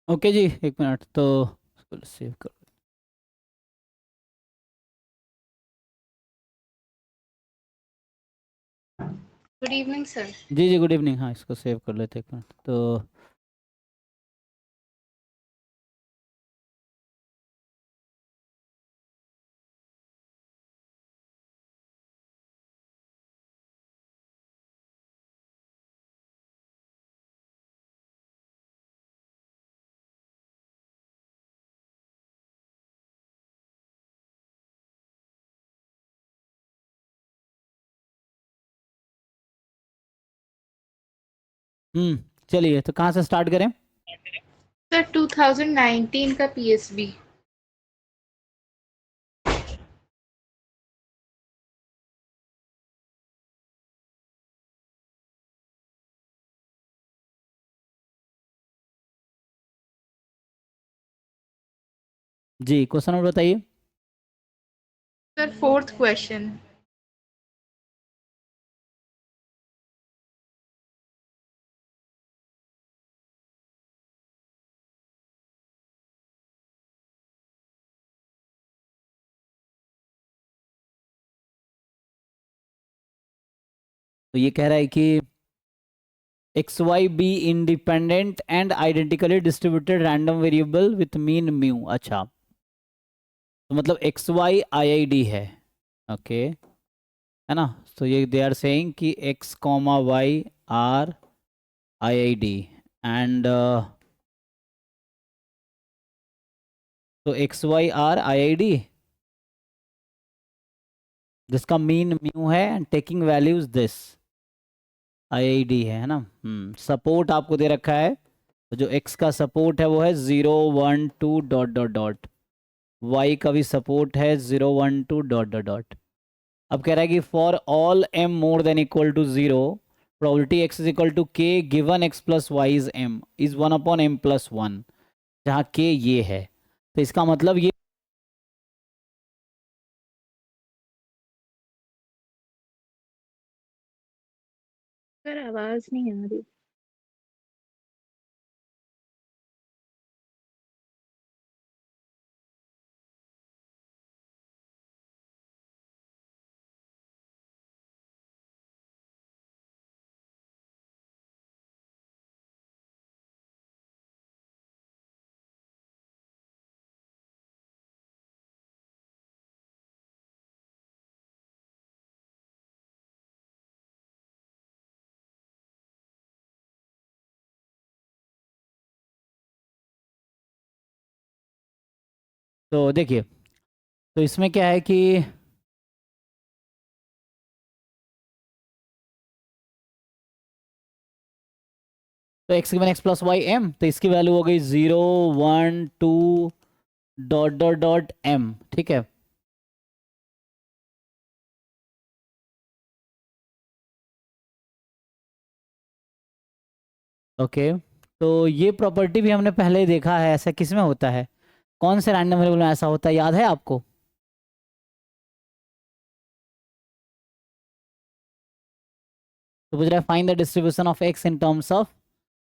Okay जी, एक minute तो save कर। Good evening sir. जी जी, गुड इवनिंग। हाँ, इसको सेव कर लेते एक मिनट तो। चलिए, तो कहाँ से स्टार्ट करें? सर 2019 का पीएसबी। जी, क्वेश्चन नंबर बताइए। Sir fourth question. तो ये कह रहा है कि X Y B independent and identically distributed random variable with mean mu. अच्छा, तो मतलब X Y I I D है। ओके, है ना? तो ये दे आर सेइंग कि X comma Y are I I D and तो X Y are I I D जिसका मीन म्यू है and taking values this I I D है ना? सपोर्ट आपको दे रखा है। तो जो एक्स का सपोर्ट है वो है 0 1 2 डॉट डॉट डॉट। वाई का भी सपोर्ट है 0 1 2 डॉट डॉट डॉट। अब कह रहा है कि for all M more than equal to 0 probability X is equal to K given X plus Y is M is 1/m+1, जहाँ के ये है। तो इसका मतलब ये सर आवाज नहीं आ रही। तो देखिए, तो इसमें क्या है कि तो X given X plus Y M, तो इसकी वैल्यू हो गई 0 1 2 डॉट डॉट डॉट एम। ठीक है। ओके, तो ये प्रॉपर्टी भी हमने पहले ही देखा है। ऐसा किस में होता है? कौन से रैंडम वेरिएबल में ऐसा होता है, याद है आपको? तो पूछ रहा है find the distribution of x in terms of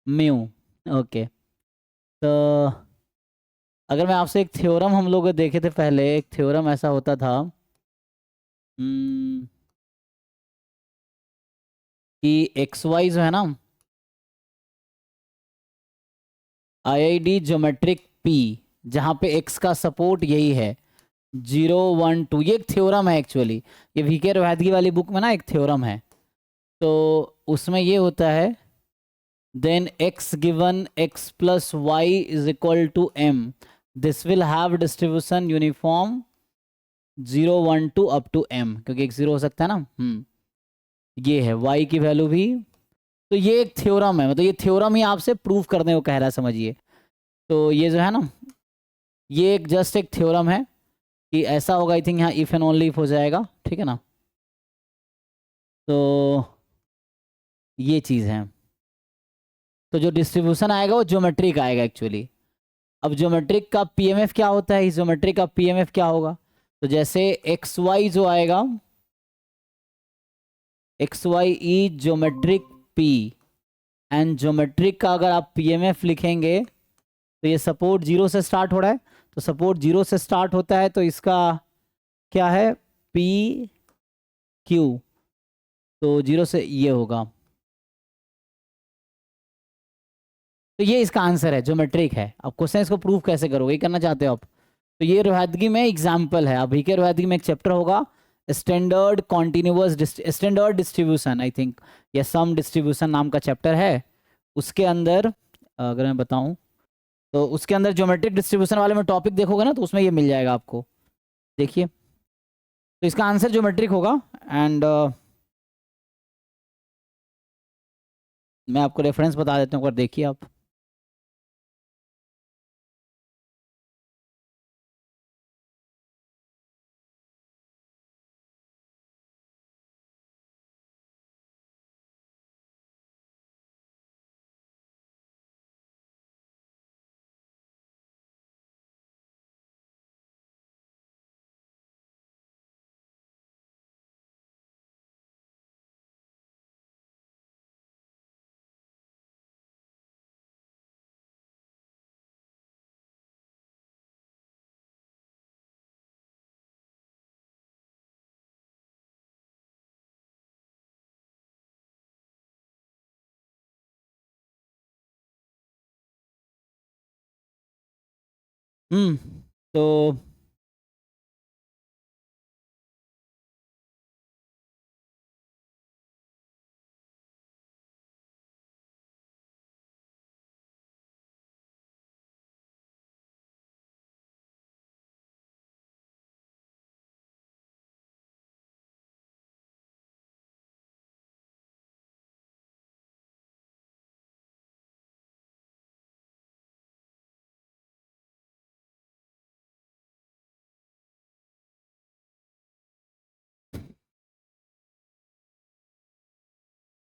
mu. Okay, तो अगर मैं आपसे एक थ्योरम हम लोग देखे थे पहले, एक थ्योरम ऐसा होता था हम्म, कि एक्स वाई जो है ना, आई आई डी ज्योमेट्रिक पी, जहाँ पे एक्स का सपोर्ट यही है 0 1 2। ये एक थ्योरम है एक्चुअली। ये वीके रोहतगी वाली बुक में ना एक थ्योरम है। तो उसमें ये होता है then X given X plus Y is equal to M, this will have distribution uniform 0 1 2 up to M, क्योंकि एक जीरो हो सकता है ना। ये है वाई की वैल्यू भी। तो ये एक थ्योरम है, मतलब ये थ्योरम ही आपसे प्रूफ करने को कह रहा है, समझिए। तो ये जो है ना, ये एक जस्ट एक थ्योरम है कि ऐसा होगा। आई थिंक यहाँ इफ एंड ओनली इफ हो जाएगा, ठीक है ना? तो ये चीज़ है। तो जो डिस्ट्रीब्यूशन आएगा वो ज्योमेट्रिक आएगा एक्चुअली। अब ज्योमेट्रिक का पीएमएफ क्या होता है? इस ज्योमेट्रिक का पीएमएफ क्या होगा? तो जैसे एक्स वाई जो आएगा, X Y E geometric P, and geometric का अगर आप पीएमएफ लिखेंगे तो ये सपोर्ट 0 से स्टार्ट हो रहा है, तो सपोर्ट 0 से स्टार्ट होता है तो इसका क्या है, पी क्यू, तो 0 से ये होगा। तो ये इसका आंसर है, ज्योमेट्रिक है। अब क्वेश्चन इसको प्रूव कैसे करोगे, ये करना चाहते हो आप? तो ये रोहतगी में एग्जाम्पल है। अभी के रोहतगी में एक चैप्टर होगा standard continuous standard distribution, I think, या सम डिस्ट्रीब्यूशन नाम का चैप्टर है। उसके अंदर अगर मैं बताऊं तो उसके अंदर ज्योमेट्रिक डिस्ट्रीब्यूशन वाले में टॉपिक देखोगे ना, तो उसमें ये मिल जाएगा आपको। देखिए, तो इसका आंसर ज्योमेट्रिक होगा। एंड मैं आपको रेफरेंस बता देता हूँ, एक बार देखिए आप।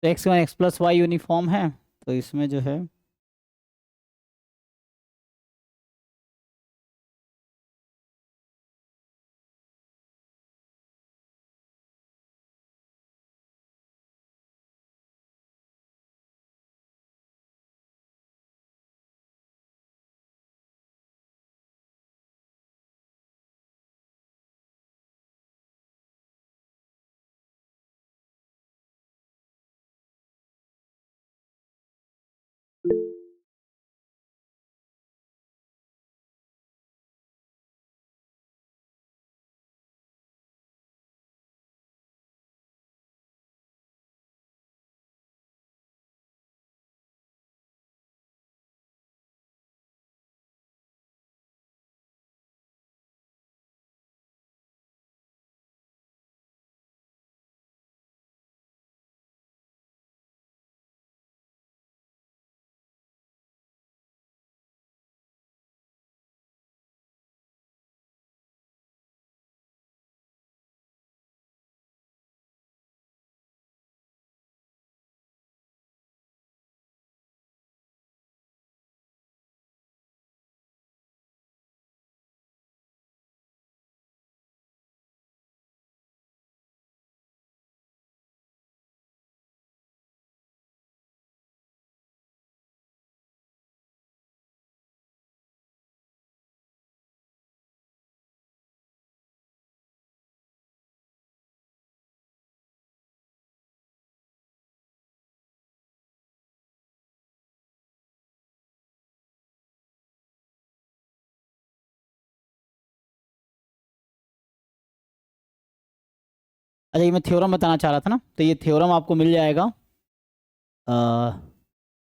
तो X one X plus Y uniform है, तो इसमें जो है अच्छा, ये मैं थ्योरम बताना चाह रहा था ना, तो ये थ्योरम आपको मिल जाएगा। अ,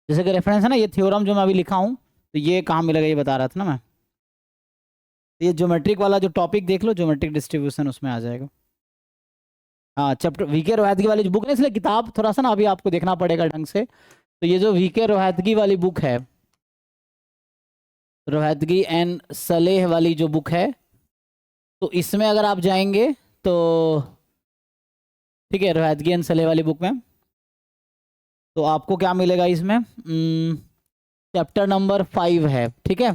जैसे कि रेफरेंस है ना, ये थ्योरम जो मैं अभी लिखा हूँ, तो ये कहाँ मिलेगा ये बता रहा था ना मैं। तो ये ज्योमेट्रिक वाला जो टॉपिक देख लो, ज्योमेट्रिक डिस्ट्रीब्यूशन, उसमें आ जाएगा। हाँ, चैप्टर वीके रोहतगी वाली जो बुक है, इसलिए किताब थोड़ा सा ना अभी आपको देखना पड़ेगा ढंग से। तो ये जो वीके रोहतगी वाली बुक है, रोहतगी एंड सलेह वाली जो बुक है, तो इसमें अगर आप जाएंगे तो ठीक है, रोहतगी एंड सलेह वाली बुक में तो आपको क्या मिलेगा इसमें, चैप्टर नंबर 5 है, ठीक है।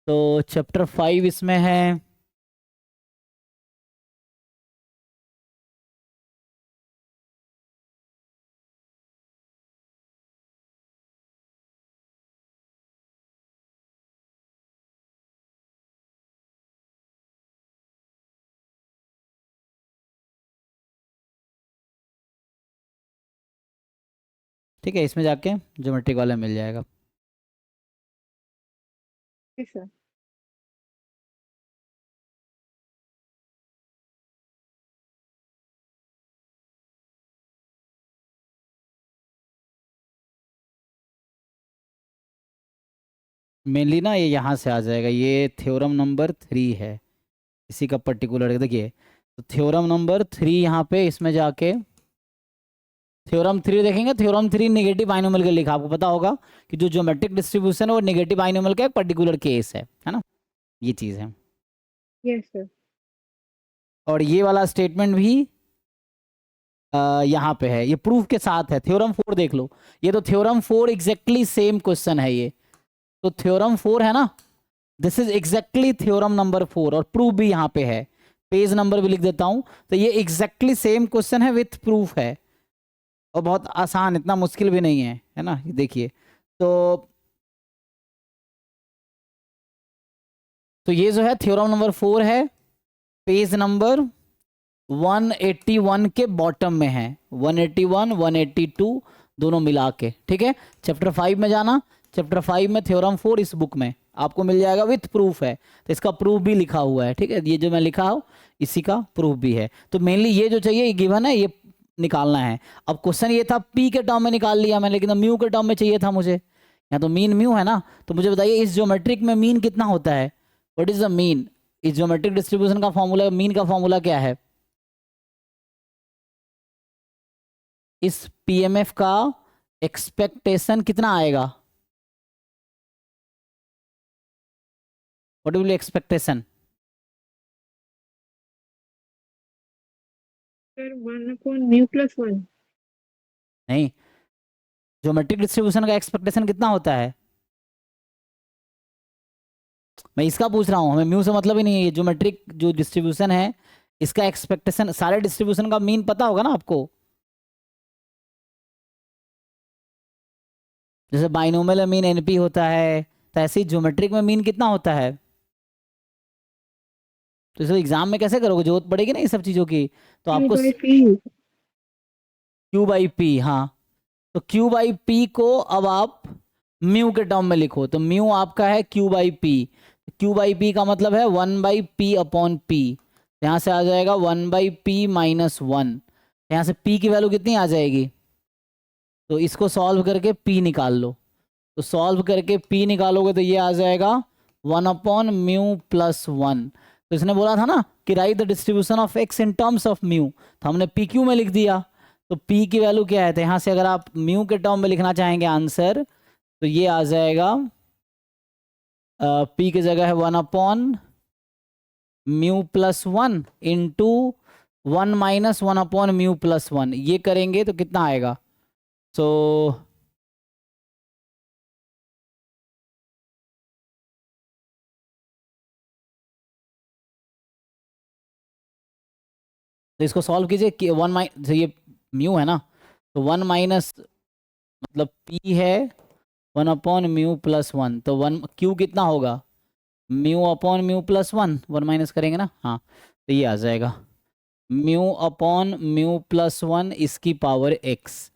तो चैप्टर 5 इसमें है ठीक है, इसमें जाके ज्योमेट्रिक वाला मिल जाएगा। Yes, sir. मेनली ना ये यहाँ से आ जाएगा, ये थ्योरम नंबर 3 है इसी का पर्टिकुलर। देखिए तो थ्योरम नंबर 3 यहाँ पे, इसमें जाके थ्योरम 3 देखेंगे। थ्योरम 3 नेगेटिव बाइनोमियल का लिखा, आपको पता होगा कि जो ज्योमेट्रिक डिस्ट्रीब्यूशन है वो नेगेटिव बाइनोमियल का एक पर्टिकुलर केस है ना, ये चीज़ है। Yes, sir. और ये वाला स्टेटमेंट भी यहाँ पे है, ये प्रूफ के साथ है। थ्योरम 4 देख लो, ये तो थ्योरम 4 एग्जैक्टली सेम क्वेश्चन है ये, तो थ्योरम 4 है ना, this is exactly theorem number 4 और प्रूफ भी यहाँ पे है। पेज नंबर भी लिख देता हूँ, तो ये एग्जैक्टली सेम क्वेश्चन है विथ प्रूफ है, और बहुत आसान, इतना मुश्किल भी नहीं है ना। ये देखिए तो ये जो है थ्योरम नंबर 4 है, पेज नंबर 181 के बॉटम में है, 181 182 दोनों मिला के, ठीक है। चैप्टर 5 में जाना, चैप्टर 5 में थ्योरम 4 इस बुक में आपको मिल जाएगा, विथ प्रूफ है, तो इसका प्रूफ भी लिखा हुआ है, ठीक है। ये जो मैं लिखा हूँ इसी का प्रूफ भी है। तो मेनली ये जो चाहिए गिवन है, ये निकालना है। अब क्वेश्चन ये था पी के टर्म में निकाल लिया मैंने, लेकिन म्यू के टर्म में चाहिए था मुझे। यहाँ तो मीन म्यू है ना, तो मुझे बताइए इस ज्योमेट्रिक में मीन कितना होता है, व्हाट इज द मीन। इस ज्योमेट्रिक डिस्ट्रीब्यूशन का फॉर्मूला, मीन का फॉर्मूला क्या है, इस पीएमएफ का एक्सपेक्टेशन कितना आएगा, व्हाट विल एक्सपेक्टेशन। Sir, 1/μ+1. नहीं, ज्योमेट्रिक डिस्ट्रीब्यूशन का एक्सपेक्टेशन कितना होता है, मैं इसका पूछ रहा हूँ, हमें म्यू से मतलब ही नहीं है। ये ज्योमेट्रिक जो डिस्ट्रीब्यूशन है इसका एक्सपेक्टेशन, सारे डिस्ट्रीब्यूशन का मीन पता होगा ना आपको। जैसे बाइनोमियल में मीन एनपी होता है, तो ऐसे ही ज्योमेट्रिक में मीन कितना होता है। तो इसे एग्जाम में कैसे करोगे, जरूरत पड़ेगी ना ये सब चीजों की, तो आपको Q/P. क्यू बाई पी, हाँ, तो क्यू बाई पी को अब आप म्यू के टर्म में लिखो, तो म्यू आपका है Q by P. Q by P का मतलब है 1/p/p, यहाँ से आ जाएगा 1/p-1, यहाँ से p की वैल्यू कितनी आ जाएगी, तो इसको सॉल्व करके p निकाल लो, तो सॉल्व करके p निकालोगे तो ये आ जाएगा 1/μ+1। तो इसने बोला था ना कि right the distribution of x in terms of mu, तो हमने पी क्यू में लिख दिया, तो p की वैल्यू क्या है, तो यहाँ से अगर आप म्यू के टर्म में लिखना चाहेंगे आंसर, तो ये आ जाएगा p की जगह है 1/μ+1 इंटू 1 - 1/μ+1, ये करेंगे तो कितना आएगा, सो तो इसको सॉल्व कीजिए कि 1 तो ये म्यू है ना, तो 1 माइनस मतलब p है 1/μ+1, तो 1 q कितना होगा, μ/μ+1, 1 माइनस करेंगे ना, हाँ, तो ये आ जाएगा μ/μ+1 इसकी power x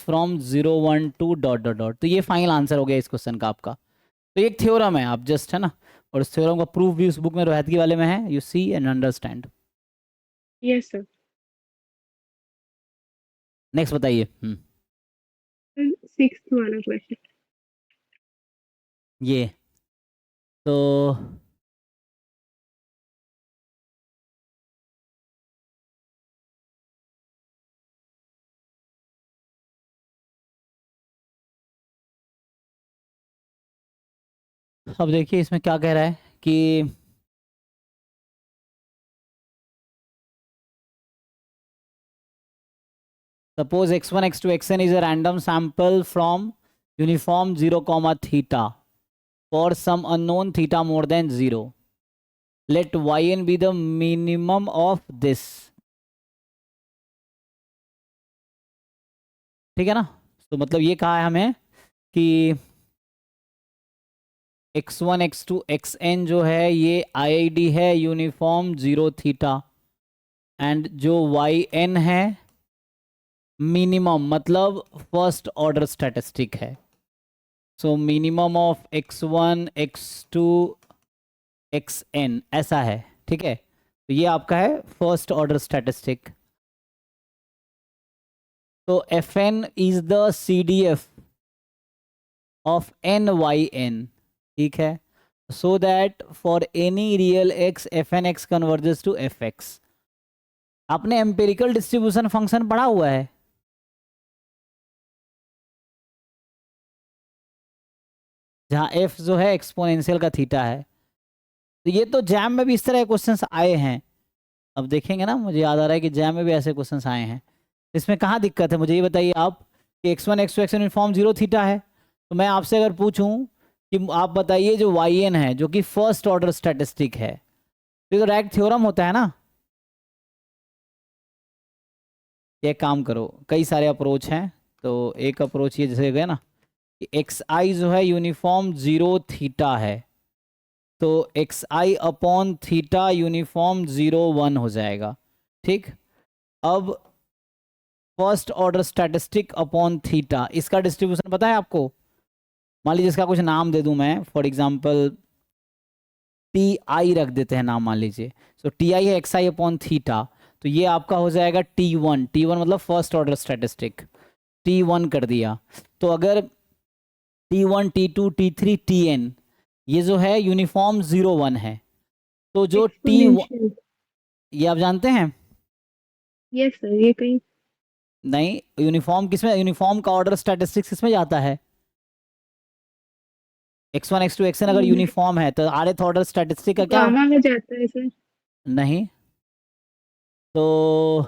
from 0 1 2 dot dot dot. तो ये फाइनल आंसर हो गया इस क्वेश्चन का आपका। तो ये एक थ्योरम है, आप जस्ट है ना, और इस थ्योरम का प्रूफ भी उस बुक में रोहतगी वाले में है, you see and understand. Yes, sir. Next बताइए। Sixth वाला question. ये तो अब देखिए इसमें क्या कह रहा है कि suppose x1 x2 xn is a random sample from uniform 0 theta for some unknown theta more than 0, let yn be the minimum of this, ठीक है ना। तो मतलब ये कहा है हमें कि x1 x2 xn जो है ये IID है यूनिफॉर्म 0 थीटा, एंड जो yn है मिनिमम मतलब फर्स्ट ऑर्डर स्टैटिस्टिक है। So minimum of x1 x2 xn ऐसा है, ठीक है। तो ये आपका है फर्स्ट ऑर्डर स्टैटिस्टिक। तो fn is the CDF of NYN, ठीक है। So that for any real x fn(x) converges to fx। आपने एम्पिरिकल डिस्ट्रीब्यूशन फंक्शन पढ़ा हुआ है? जहाँ f जो है एक्सपोनेंशियल का थीटा है। तो ये तो जैम में भी इस तरह के क्वेश्चंस आए हैं। अब देखेंगे ना, मुझे याद आ रहा है कि जैम में भी ऐसे क्वेश्चंस आए हैं। इसमें कहाँ दिक्कत है, मुझे ये बताइए आप कि x1 x2 xn uniform 0 theta है। तो मैं आपसे अगर पूछूं कि आप बताइए जो yn है जो कि फर्स्ट ऑर्डर स्टैटिस्टिक है, तो ये तो डायरेक्ट थ्योरम होता है ना। ये काम करो, कई सारे अप्रोच हैं। तो एक अप्रोच ये जैसे गया ना कि एक्स आई जो है यूनिफॉर्म 0 थीटा है, तो एक्स आई अपॉन थीटा यूनिफॉर्म 0 1 हो जाएगा, ठीक। अब first order statistic upon theta, इसका डिस्ट्रीब्यूशन पता है आपको? मान लीजिए इसका कुछ नाम दे दूं मैं, फॉर एग्जांपल टी आई रख देते हैं नाम, मान लीजिए। सो टी आई है एक्स आई अपॉन थीटा, तो ये आपका हो जाएगा T1। T1 मतलब फर्स्ट ऑर्डर स्टैटिस्टिक, T1 कर दिया। तो अगर T1 T2 T3 Tn ये जो है यूनिफॉर्म 0 1 है, तो जो T1 एक्सपोनेंशियल। ये आप जानते हैं? यस सर, ये कहीं नहीं, यूनिफॉर्म किसमें, यूनिफॉर्म का ऑर्डर स्टैटिस्टिक्स किसमें जाता है? x1 x2 xn अगर यूनिफॉर्म है तो rth ऑर्डर स्टैटिस्टिक का क्या? गामा में जाता है सर। नहीं। तो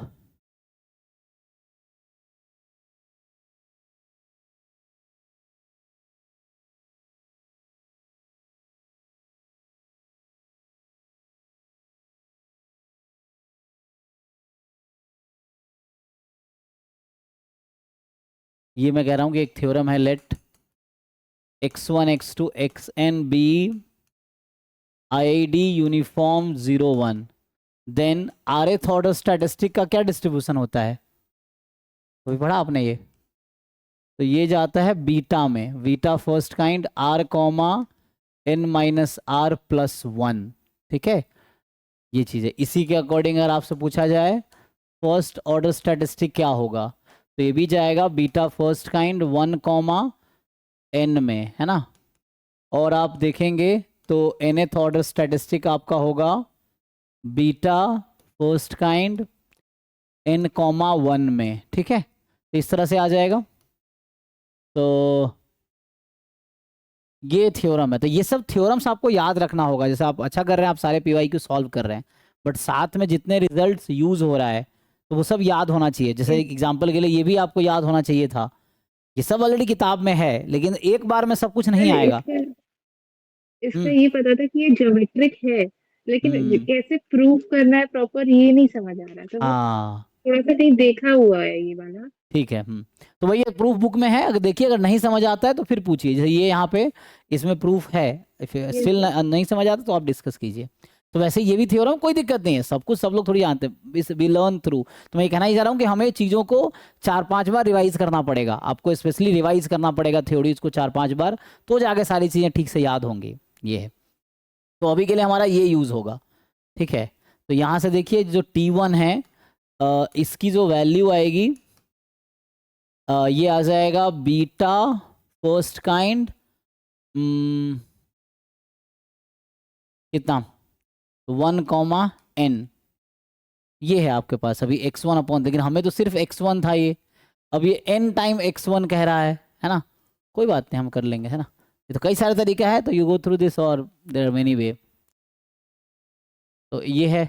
ये मैं कह रहा हूँ कि एक थ्योरम है, let x1 x2 xn be IID uniform 0 1, then rth order statistic का क्या डिस्ट्रीब्यूशन होता है? कोई पढ़ा आपने ये? तो ये जाता है बीटा में, beta first kind r comma n minus r plus 1, ठीक है। ये चीज़ है, इसी के अकॉर्डिंग अगर आपसे पूछा जाए फर्स्ट ऑर्डर स्टैटिस्टिक क्या होगा, तो ये भी जाएगा beta first kind 1 comma n में, है ना। और आप देखेंगे तो nth ऑर्डर स्टैटिस्टिक आपका होगा beta first kind n comma 1 में, ठीक है। तो इस तरह से आ जाएगा। तो ये थ्योरम है। तो ये सब थ्योरम्स आपको याद रखना होगा। जैसे आप अच्छा कर रहे हैं, आप सारे पीवाई क्यू सॉल्व कर रहे हैं, बट साथ में जितने रिजल्ट्स यूज हो रहा है तो वो सब याद होना चाहिए। जैसे एग्जांपल के लिए ये भी आपको याद होना चाहिए था। ये सब ऑलरेडी किताब में है, लेकिन एक बार में सब कुछ नहीं आएगा। इसका इसका हम्म ये पता था कि ये ज्योमेट्रिक है, लेकिन हम्म कैसे प्रूफ करना है प्रॉपर ये नहीं समझ आ रहा था। वो हाँ थोड़ा सा कहीं देखा हुआ है ये वाला। ठीक है। तो वही प्रूफ बुक में है, अगर देखिए अगर नहीं समझ आता है तो फिर पूछिए। जैसे ये यहाँ पे इसमें प्रूफ है, यस स्टिल सर। नहीं समझ आता तो आप डिस्कस कीजिए। तो वैसे ये भी थ्योरम, कोई दिक्कत नहीं है, सब कुछ सब लोग थोड़ी जानते हैं, इस वी लर्न थ्रू। तो मैं ये कहना ही चाह रहा हूँ कि हमें चीज़ों को 4 5 बार रिवाइज करना पड़ेगा, आपको स्पेशली रिवाइज करना पड़ेगा थ्योरीज को 4 5 बार, तो जाके सारी चीज़ें ठीक से याद होंगी। ये है। तो अभी के लिए हमारा ये यूज़ होगा, ठीक है। तो यहाँ से देखिए जो T1 है, इसकी जो वैल्यू आएगी, ये आ जाएगा बीटा फर्स्ट काइंड कितना 1 कॉमा n। ये है आपके पास अभी x1 अपॉन, लेकिन हमें तो सिर्फ x1 था ये, अब ये n टाइम x1 कह रहा है ना। कोई बात नहीं, हम कर लेंगे, है ना। ये तो कई सारे तरीका है, तो यू गो थ्रू दिस और देयर आर मेनी वे। तो ये है,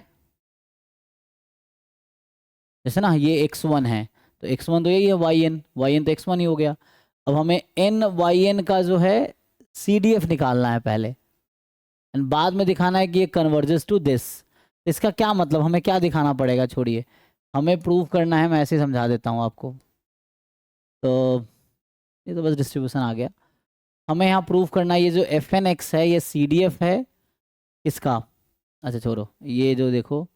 जैसे ना ये x1 है, तो x1 तो यही है, yn तो x1 ही हो गया। अब हमें yn का जो है CDF निकालना है पहले, एंड बाद में दिखाना है कि ये कन्वर्जेस टू दिस। इसका क्या मतलब, हमें क्या दिखाना पड़ेगा, छोड़िए, हमें प्रूव करना है। मैं ऐसे ही समझा देता हूँ आपको। तो ये तो बस डिस्ट्रीब्यूशन आ गया। हमें यहाँ प्रूव करना है ये जो fn(x) है ये CDF है इसका। अच्छा छोड़ो, ये जो देखो,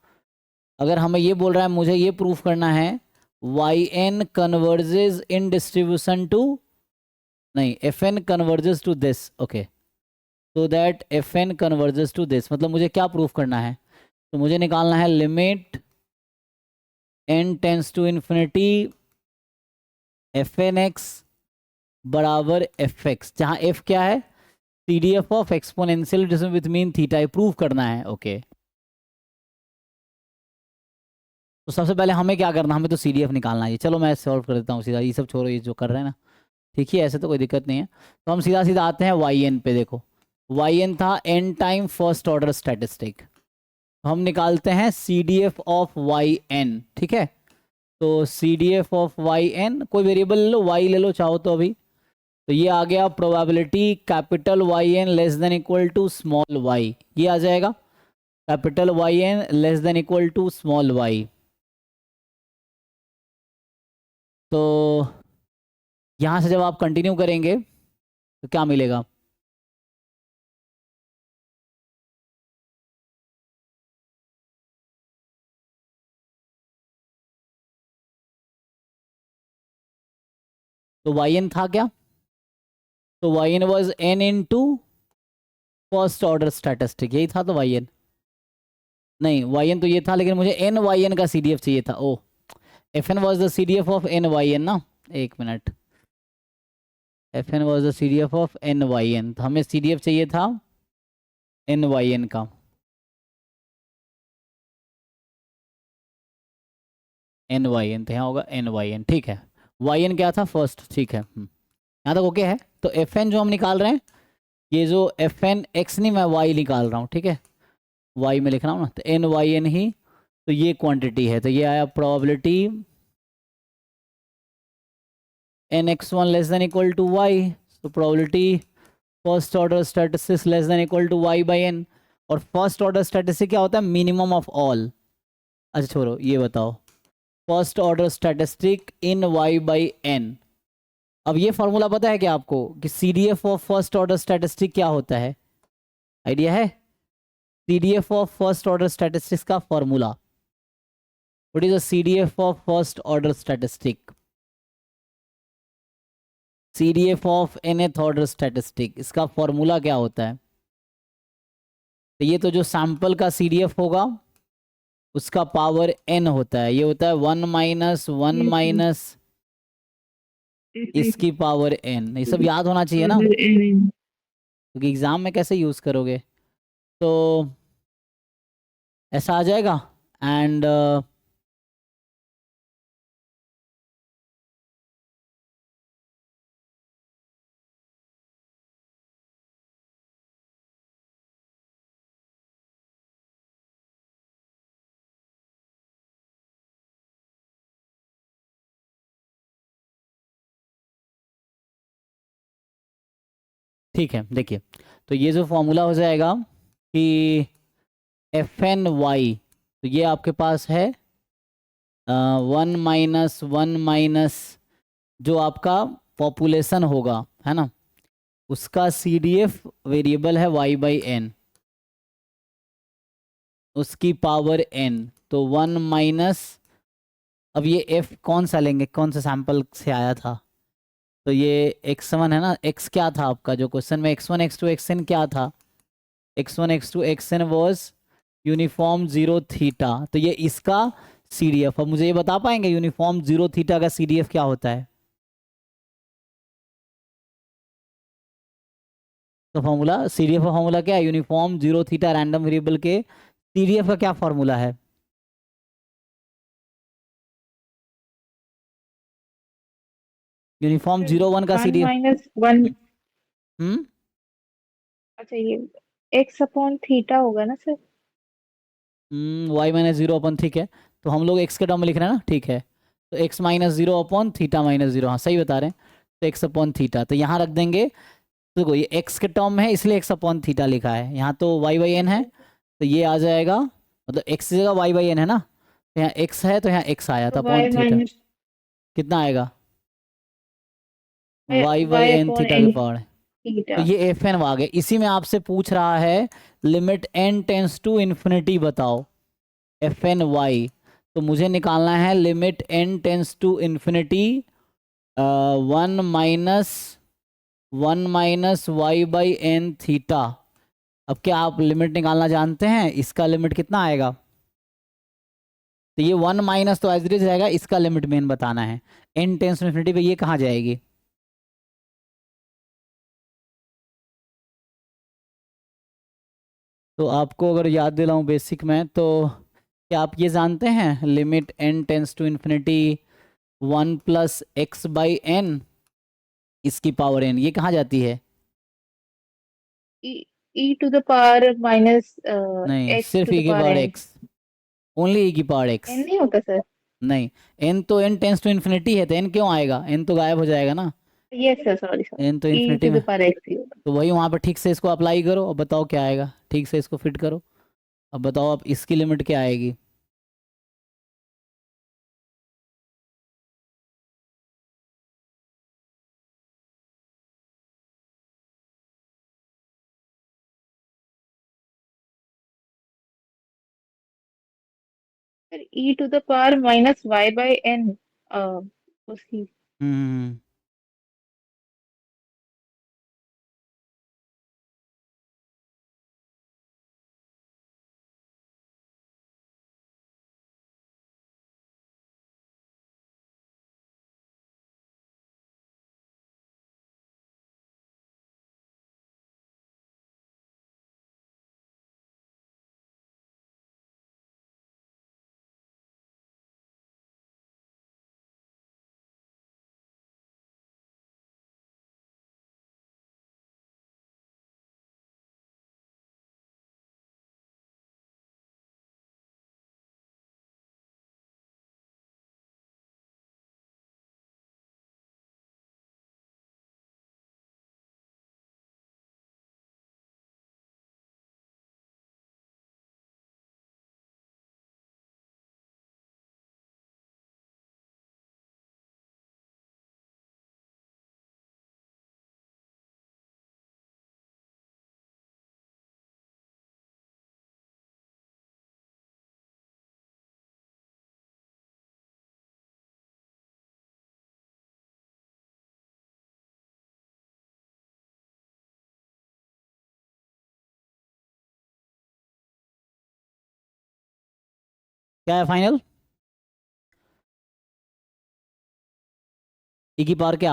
अगर हमें ये बोल रहा है मुझे ये प्रूफ करना है Y N converges in distribution to, नहीं F N converges to this, okay, so that F N converges to this, मतलब मुझे क्या प्रूफ करना है, तो मुझे निकालना है limit N tends to infinity F N X बराबर एफ एक्स, जहाँ एफ क्या है, C D F of exponential with mean theta, ये प्रूव करना है, ओके। तो सबसे पहले हमें क्या करना, हमें तो सी डी एफ निकालना है, चलो मैं सॉल्व कर देता हूँ सीधा, ये सब छोड़ो, ये जो कर रहे हैं ना, ठीक है, ऐसे तो कोई दिक्कत नहीं है। तो हम सीधा सीधा आते हैं वाई एन पे, देखो वाई एन था N time first order statistic, हम निकालते हैं C D F of Y N, ठीक है। तो C D F of Y N, कोई वेरिएबल ले लो, वाई ले लो चाहो तो अभी, तो ये आ गया probability capital Y N less than equal to small Y, ये आ जाएगा capital Y N less than equal to small Y. तो यहाँ से जब आप कंटिन्यू करेंगे तो क्या मिलेगा, तो वाई एन था क्या, तो Y n was n in to first order statistic, यही था, तो वाई एन नहीं, वाई एन तो ये था, लेकिन मुझे एन वाई एन का सी डी एफ चाहिए था, oh F N was the C D F of N Y N ना, एक minute, F N was the C D F of N Y N, तो हमें सी डी एफ चाहिए था N Y N का, N Y N, तो यहाँ होगा एन वाई एन, ठीक है, वाई एन क्या था फर्स्ट, ठीक है, यहाँ तक ओके है। तो एफ एन जो हम निकाल रहे हैं, ये जो एफ एन एक्स नहीं, मैं वाई निकाल रहा हूँ, ठीक है, वाई में लिख रहा हूँ ना, तो एन वाई एन ही, तो ये क्वांटिटी है, तो ये आया probability N X one less than equal to Y, तो probability first order statistics less than equal to Y by N, और फर्स्ट ऑर्डर स्टैटिस्टिक क्या होता है, मिनिमम ऑफ ऑल, अच्छा छोड़ो ये बताओ, first order statistic in Y by N. अब ये फॉर्मूला पता है क्या आपको कि C D F of first order statistic क्या होता है, आइडिया है, C D F of first order statistics का formula, what is the C D F of first order statistic, C D F of nth order statistic, इसका formula क्या होता है, तो ये तो जो सैंपल का सी डी एफ होगा उसका पावर n होता है, ये होता है 1 माइनस 1 माइनस इसकी पावर n, ये सब याद होना चाहिए ना, क्योंकि एग्जाम में कैसे यूज करोगे, तो ऐसा आ जाएगा। एंड ठीक है, देखिए, तो ये जो फॉर्मूला हो जाएगा कि एफ एन वाई, तो ये आपके पास है 1 माइनस जो आपका पॉपुलेशन होगा, है ना, उसका सी डी एफ वेरिएबल है वाई बाई एन, उसकी पावर n, तो 1 माइनस, अब ये f कौन सा लेंगे, कौन सा सैंपल से आया था, तो ये x1 है ना, x क्या था आपका जो क्वेश्चन में, x1 x2 xn क्या था, x1 x2 xn was uniform zero theta, तो ये इसका सी डी एफ, अब मुझे ये बता पाएंगे यूनिफॉर्म जीरो थीटा का सी डी एफ क्या होता है, तो फॉर्मूला सी डी एफ का फॉर्मूला क्या है, uniform zero theta random variable के सी डी एफ का क्या फॉर्मूला है, यूनिफॉर्म 0 1 का सी डी एफ, -1, हम्म, अच्छा ये x अपॉन थीटा होगा ना सर, वाई माइनस 0 अपन, ठीक है, तो हम लोग x के टर्म में लिख रहे हैं ना, ठीक है, तो x माइनस 0 थीटा माइनस 0, हाँ सही बता रहे हैं, तो x अपॉन थीटा, तो यहाँ रख देंगे, तो देखो ये x के टर्म में है इसलिए x अपॉन थीटा लिखा है, यहाँ तो y बाई एन है, तो ये आ जाएगा, मतलब x की जगह y बाई एन है ना, तो यहाँ x है तो यहाँ x आया था तो अपॉन y थीटा, माइनस कितना आएगा, y by N upon theta n की पावर, तो थीटा, ये एफ एन आ गया, इसी में आपसे पूछ रहा है limit n tends to infinity बताओ एफ एन वाई, तो मुझे निकालना है limit n tends to infinity 1 - y by N theta. अब क्या आप लिमिट निकालना जानते हैं? इसका लिमिट कितना आएगा? तो ये 1 माइनस तो एज इट इज रहेगा, इसका लिमिट मेन बताना है। n टेंस टू इन्फिनिटी पे ये कहाँ जाएगी? तो आपको अगर याद दिलाऊं बेसिक में, तो क्या आप ये जानते हैं limit n tends to infinity 1 plus X by N इसकी पावर n, ये कहाँ जाती है? E to the power minus नहीं, एक्स सिर्फ टू e द की power power N. x, only e की पावर x। एन नहीं होता सर? नहीं, n तो n टेंस टू इन्फिनिटी है, तो n क्यों आएगा? n तो गायब हो जाएगा ना। यस सर, सॉरी n तो सॉरी, ई इन्फिनिटी टू में, द पावर एक्स ही होगा। तो वही वहाँ पर ठीक से इसको अप्लाई करो और बताओ क्या आएगा। ठीक से इसको फिट करो। अब बताओ अब इसकी लिमिट क्या आएगी? Sir E to the power minus Y by N, उसकी। हम्म। क्या है फाइनल? e की पावर क्या?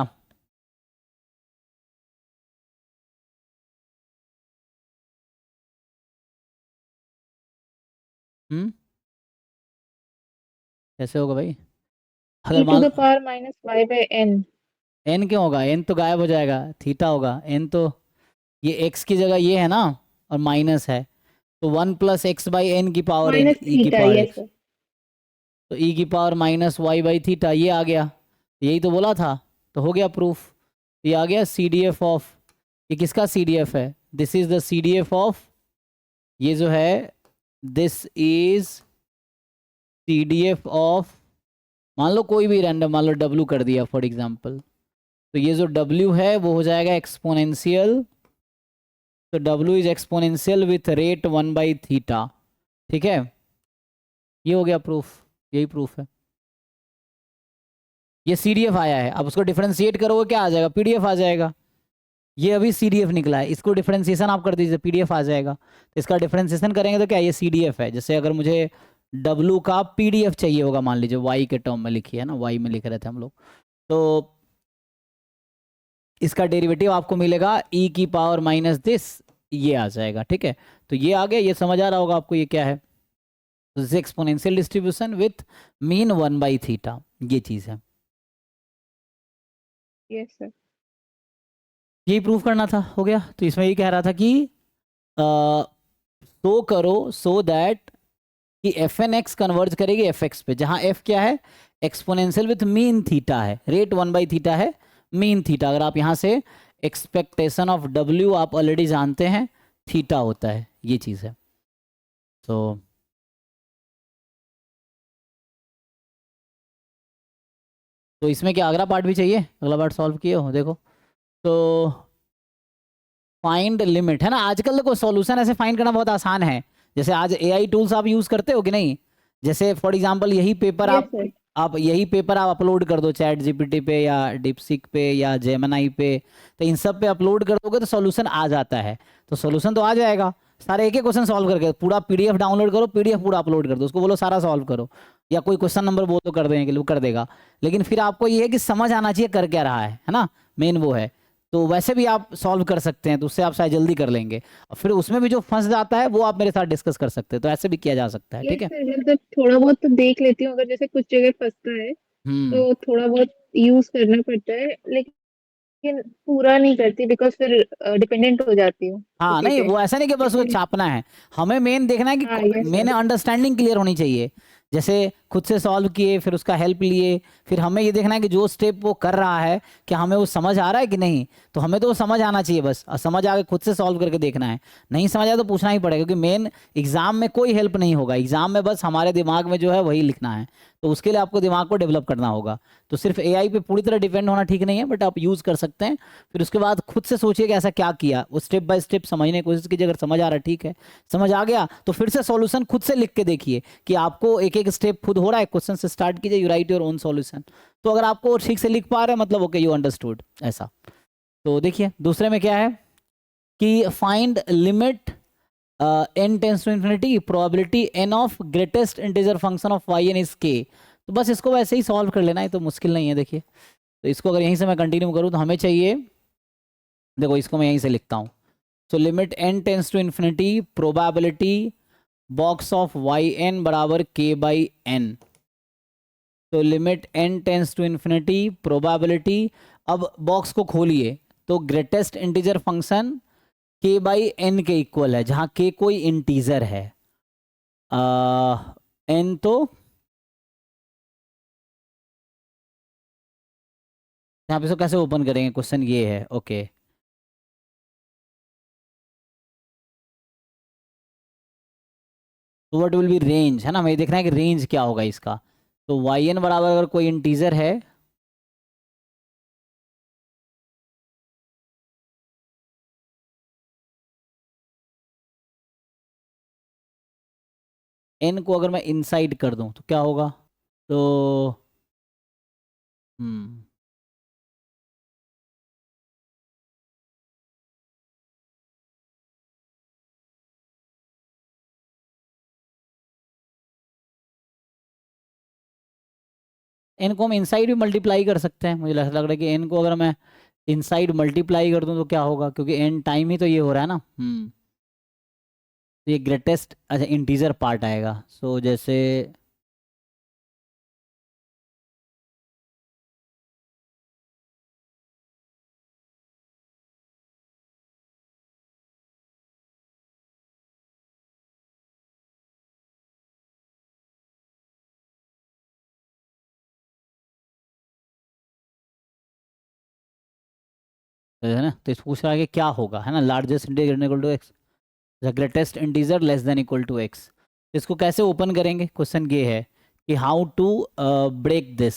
हम्म, कैसे होगा भाई? अगर ई टू मान, the power minus Y by N. n क्यों होगा? n तो गायब हो जाएगा, थीटा होगा। n तो ये x की जगह ये है ना, और माइनस है, तो 1 प्लस एक्स बाई एन की पावर n, माइनस e की theta, power yes x। Sir. तो e की power minus Y by theta ये आ गया। यही तो बोला था, तो हो गया प्रूफ। ये आ गया सी डी एफ ऑफ, ये किसका सी डी एफ है? This is the C D F of, ये जो है this is C D F of, मान लो कोई भी रैंडम, मान लो W कर दिया फॉर एग्जांपल, तो ये जो W है वो हो जाएगा एक्सपोनेंशियल। तो W is exponential with rate 1 by theta. ठीक है, ये हो गया प्रूफ, यही प्रूफ है। ये CDF आया है, अब उसको डिफरेंशिएट करोगे क्या आ जाएगा? PDF आ जाएगा। ये अभी CDF निकला है, इसको डिफरेंशिएशन आप कर दीजिए, PDF आ जाएगा। तो इसका डिफरेंशिएशन करेंगे तो क्या, ये CDF है। जैसे अगर मुझे W का PDF चाहिए होगा, मान लीजिए Y के टर्म में लिखी है ना, Y में लिख रहे थे हम लोग, तो इसका डेरिवेटिव आपको मिलेगा e की पावर माइनस दिस, ये आ जाएगा। ठीक है, तो ये आ गया, ये समझ आ रहा होगा आपको ये क्या है। Exponential distribution with mean 1 by theta, ये चीज़ है। Yes sir. यही प्रूव करना था, हो गया। तो इसमें ये कह रहा था कि सो करो सो दैट कि एफ एन एक्स कन्वर्ज करेगी एफ एक्स पे, जहां एफ क्या है? एक्सपोनेंशियल विथ मीन थीटा है, रेट 1 बाई थीटा है, मीन थीटा। अगर आप यहाँ से एक्सपेक्टेशन ऑफ डब्ल्यू आप ऑलरेडी जानते हैं, थीटा होता है, ये चीज़ है। तो इसमें क्या अगला पार्ट भी चाहिए? अगला पार्ट सॉल्व किए हो, देखो। तो फाइंड लिमिट है ना, आजकल देखो सॉल्यूशन ऐसे फाइंड करना बहुत आसान है। जैसे आज AI टूल्स आप यूज़ करते हो कि नहीं? जैसे फॉर एग्जांपल यही पेपर यस सर। आप यही पेपर आप अपलोड कर दो चैट जीपीटी पे या डिपसीक पे या जेमिनाई पे, तो इन सब पे अपलोड कर दोगे तो सॉल्यूशन आ जाता है। तो सॉल्यूशन तो आ जाएगा, सारे एक एक क्वेश्चन सॉल्व करके पूरा पीडीएफ डाउनलोड करो, पीडीएफ पूरा अपलोड कर दो, उसको बोलो सारा सॉल्व करो, या कोई क्वेश्चन नंबर बोलो तो कर देने के लिए वो कर देगा। लेकिन फिर आपको ये है कि समझ आना चाहिए कर क्या रहा है ना, मेन वो है। तो वैसे भी आप सॉल्व कर सकते हैं, तो उससे आप शायद जल्दी कर लेंगे। और फिर उसमें भी जो फंस जाता है वो आप मेरे साथ डिस्कस कर सकते हैं, तो ऐसे भी किया जा सकता है, यस ठीक है। सर, मतलब थोड़ा बहुत तो देख लेती हूँ, अगर जैसे कुछ जगह फंसता है हम्म। तो थोड़ा बहुत यूज करना पड़ता है, लेकिन पूरा नहीं करती बिकॉज फिर डिपेंडेंट हो जाती हूँ हाँ उसी नहीं, पे। वो ऐसा नहीं कि बस वो इसीलिए। छापना है, हमें मेन देखना है कि हाँ yes main sir. Understanding clear होनी चाहिए। जैसे खुद से सॉल्व किए फिर उसका हेल्प लिए, फिर हमें ये देखना है कि जो स्टेप वो कर रहा है कि हमें वो समझ आ रहा है कि नहीं। तो हमें तो वो समझ आना चाहिए बस, और समझ आके खुद से सॉल्व करके देखना है। नहीं समझ आया तो पूछना ही पड़ेगा, क्योंकि मेन एग्जाम में कोई हेल्प नहीं होगा, एग्जाम में बस हमारे दिमाग में जो है वही लिखना है। तो उसके लिए आपको दिमाग को डेवलप करना होगा। तो सिर्फ एआई पे पूरी तरह डिपेंड होना ठीक नहीं है, बट आप यूज कर सकते हैं। फिर उसके बाद खुद से सोचिए कि ऐसा क्या किया, वो स्टेप बाय स्टेप समझने की कोशिश कीजिए। अगर समझ आ रहा है ठीक है, समझ आ गया तो फिर से सॉल्यूशन खुद से लिख के देखिए कि आपको एक एक स्टेप खुद हो रहा है। क्वेश्चन से स्टार्ट कीजिए, you right your own solution. तो अगर आपको ठीक से लिख पा रहे हैं मतलब ओके यू अंडरस्टूड ऐसा। तो देखिए दूसरे में क्या है कि find limit n tends to infinity probability n of greatest integer function of y n is k। तो बस इसको वैसे ही सॉल्व कर लेना है, तो मुश्किल नहीं है। देखिए तो इसको अगर यहीं से मैं कंटिन्यू करूँ तो हमें चाहिए, देखो इसको मैं यहीं से लिखता हूँ। So limit n tends to infinity probability box of Y N बराबर k बाई एन। तो limit n tends to infinity probability, अब बॉक्स को खोलिए तो greatest integer function k by N के इक्वल है, जहाँ k कोई इंटीजर है। n तो यहाँ पे इसको कैसे ओपन करेंगे, क्वेश्चन ये है। ओके तो व्हाट विल बी रेंज, है ना, हमें देखना है कि रेंज क्या होगा इसका। तो वाई एन बराबर अगर कोई इंटीजर है, एन को अगर मैं इनसाइड कर दूं तो क्या होगा। तो हम्म एन को हम इनसाइड भी मल्टीप्लाई कर सकते हैं, मुझे ऐसा लग रहा है कि एन को अगर मैं इनसाइड मल्टीप्लाई कर दूं तो क्या होगा, क्योंकि एन टाइम ही तो ये हो रहा है ना। तो ये ग्रेटेस्ट अच्छा इंटीजर पार्ट आएगा। सो जैसे है ना, तो इस पूछ रहा है कि क्या होगा, है ना, largest integer equal to X, the greatest integer less than equal to X. इसको कैसे ओपन करेंगे, क्वेश्चन ये है कि हाउ टू ब्रेक दिस,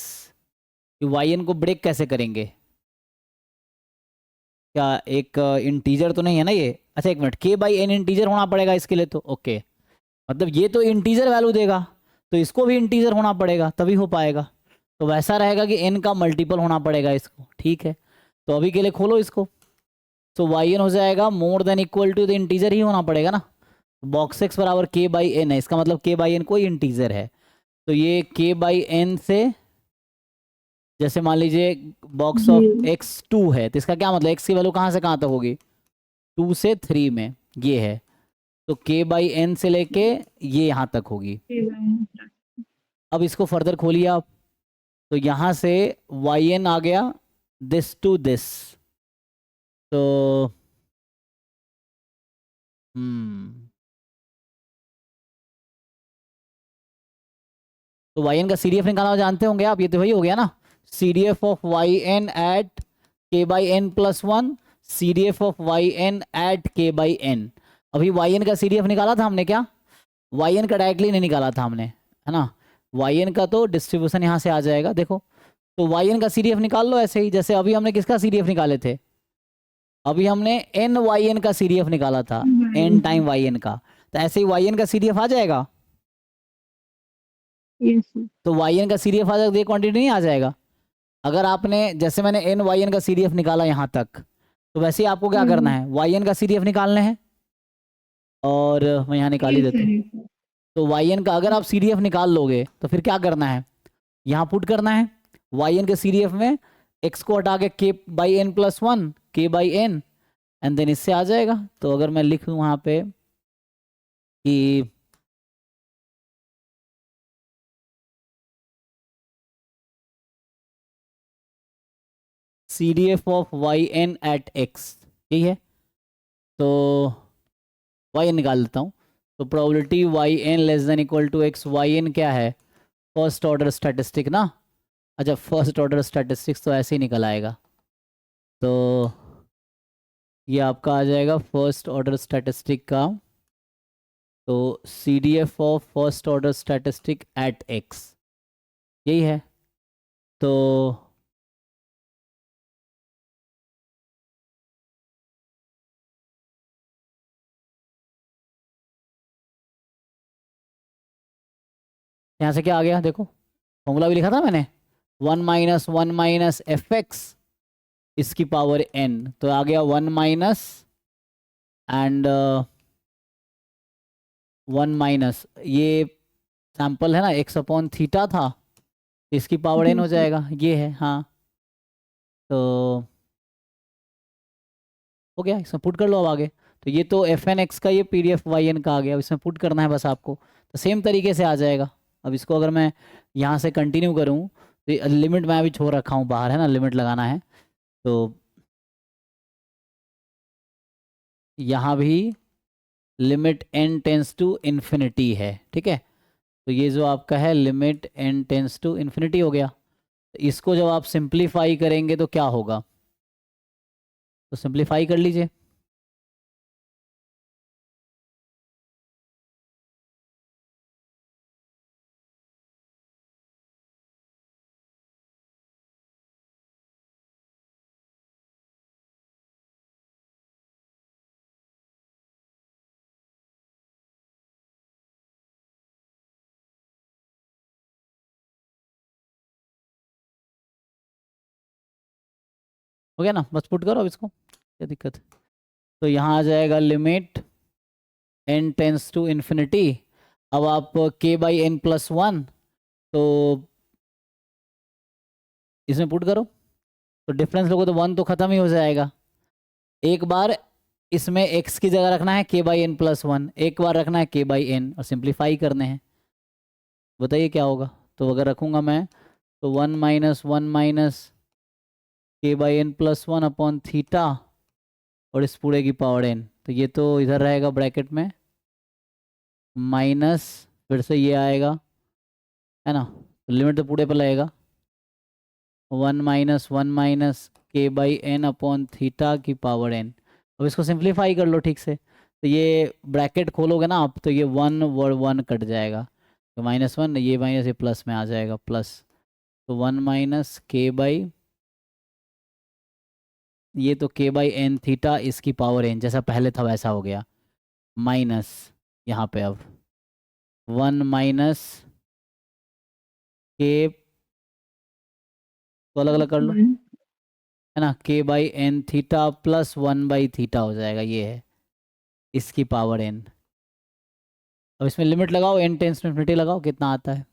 कि वाई एन को ब्रेक कैसे करेंगे। क्या एक इंटीजर तो नहीं है ना ये, अच्छा एक मिनट, के बाई एन इंटीजर होना पड़ेगा इसके लिए, तो ओके मतलब ये तो इंटीजर वैल्यू देगा, तो इसको भी इंटीजर होना पड़ेगा तभी हो पाएगा। तो वैसा रहेगा कि एन का मल्टीपल होना पड़ेगा इसको, ठीक है। तो अभी के लिए खोलो इसको, तो वाई एन हो जाएगा more than equal to the integer ही होना पड़ेगा ना। बॉक्स एक्स बराबर के बाई एन है, इसका मतलब के बाई एन कोई इंटीजर है। तो ये के बाई एन से, जैसे मान लीजिए बॉक्स जी। ऑफ एक्स 2 है, तो इसका क्या मतलब एक्स की वैल्यू कहाँ से कहाँ तक होगी, 2 से 3 में ये है। तो के बाई एन से लेके ये यहाँ तक होगी। अब इसको फर्दर खोलिए आप, तो यहाँ से वाई एन आ गया दिस टू दिस। तो हम्म तो वाई एन का सी डी एफ निकालना जानते होंगे आप, ये तो वही हो गया ना, C D F of Y N at K by N plus one, C D F of Y N at K by N. अभी वाई एन का सी डी एफ निकाला था हमने क्या, वाई एन का डायरेक्टली नहीं निकाला था हमने, है ना। वाई एन का तो डिस्ट्रीब्यूशन यहाँ से आ जाएगा, देखो। तो वाई एन का सी डी एफ निकाल लो ऐसे ही, जैसे अभी हमने किसका सी डी एफ निकाले थे, अभी हमने एन वाई एन का सी डी एफ निकाला था, एन टाइम वाई एन का। तो ऐसे ही वाई एन का सी डी एफ आ जाएगा। Yes sir. तो वाई एन का सीडीएफ आ जाएगा, ये क्वांटिटी नहीं आ जाएगा। अगर आपने जैसे मैंने एन वाई एन का सीडीएफ निकाला यहाँ तक, तो वैसे ही आपको क्या करना है, वाई एन का सीडीएफ निकालने हैं। और मैं यहाँ निकाल ही यस देता सर, हूँ। Yes sir. तो वाई एन का अगर आप सीडीएफ निकाल लोगे तो फिर क्या करना है, यहाँ पुट करना है वाई एन के सीडीएफ में, एक्स को हटा के के बाई एन प्लस वन, के बाई एन, एंड देन इससे आ जाएगा। तो अगर मैं लिख दूँ वहाँ पे कि C D F of Y N at X, यही है। तो वाई एन निकाल देता हूँ। तो probability Y N less than equal to X, Y N क्या है, फर्स्ट ऑर्डर स्टैटिस्टिक ना। अच्छा, फर्स्ट ऑर्डर स्टैटिस्टिक्स तो ऐसे ही निकल आएगा। तो ये आपका आ जाएगा फर्स्ट ऑर्डर स्टैटिस्टिक का, तो C D F of first order statistic at X, यही है। तो यहाँ से क्या आ गया देखो, फॉर्मूला भी लिखा था मैंने, वन माइनस एफ एक्स इसकी पावर एन, तो आ गया one minus and one minus, ये सैंपल है ना, एक्स अपॉन थीटा था, इसकी पावर एन हो यस सर। जाएगा, ये है हाँ। तो हो गया, इसमें पुट कर लो अब आगे। तो ये तो एफ एन एक्स का ये P D F Y N का आ गया, अब इसमें पुट करना है बस आपको, तो सेम तरीके से आ जाएगा। अब इसको अगर मैं यहाँ से कंटिन्यू करूँ, तो लिमिट मैं अभी छोड़ रखा हूँ बाहर, है ना, लिमिट लगाना है। तो यहाँ भी limit N tends to infinity है, ठीक है। तो ये जो आपका है limit N tends to infinity हो गया। तो इसको जब आप सिंप्लीफाई करेंगे तो क्या होगा, तो सिंप्लीफाई कर लीजिए। हो गया ना, बस पुट करो अब इसको, क्या दिक्कत है। तो यहाँ आ जाएगा limit N tends to infinity. अब आप के बाई एन प्लस वन, तो इसमें पुट करो, तो डिफरेंस लोगों तो वन तो ख़त्म ही हो जाएगा। एक बार इसमें एक्स की जगह रखना है के बाई एन प्लस वन, एक बार रखना है के बाई एन, और सिंप्लीफाई करने हैं। बताइए क्या होगा। तो अगर रखूँगा मैं, तो one minus K by N plus one upon theta, और इस पूरे की पावर एन, तो ये तो इधर रहेगा ब्रैकेट में, माइनस, फिर से ये आएगा, है ना, तो लिमिट तो पूरे पर लगेगा, one minus K by N upon theta की पावर एन। अब इसको सिंप्लीफाई कर लो ठीक से, तो ये ब्रैकेट खोलोगे ना आप, तो ये वन वर्ड वन कट जाएगा, तो माइनस वन, ये माइनस ये प्लस में आ जाएगा, प्लस, तो वन माइनस के बाई, ये तो के बाई एन थीटा इसकी पावर एन, जैसा पहले था वैसा हो गया, माइनस यहाँ पे अब वन माइनस के, तो अलग अलग कर लो, वन। है ना, K by N theta plus one by theta हो जाएगा, ये है इसकी पावर एन। अब इसमें लिमिट लगाओ, एन टेंस टू इन्फिनिटी लगाओ, कितना आता है,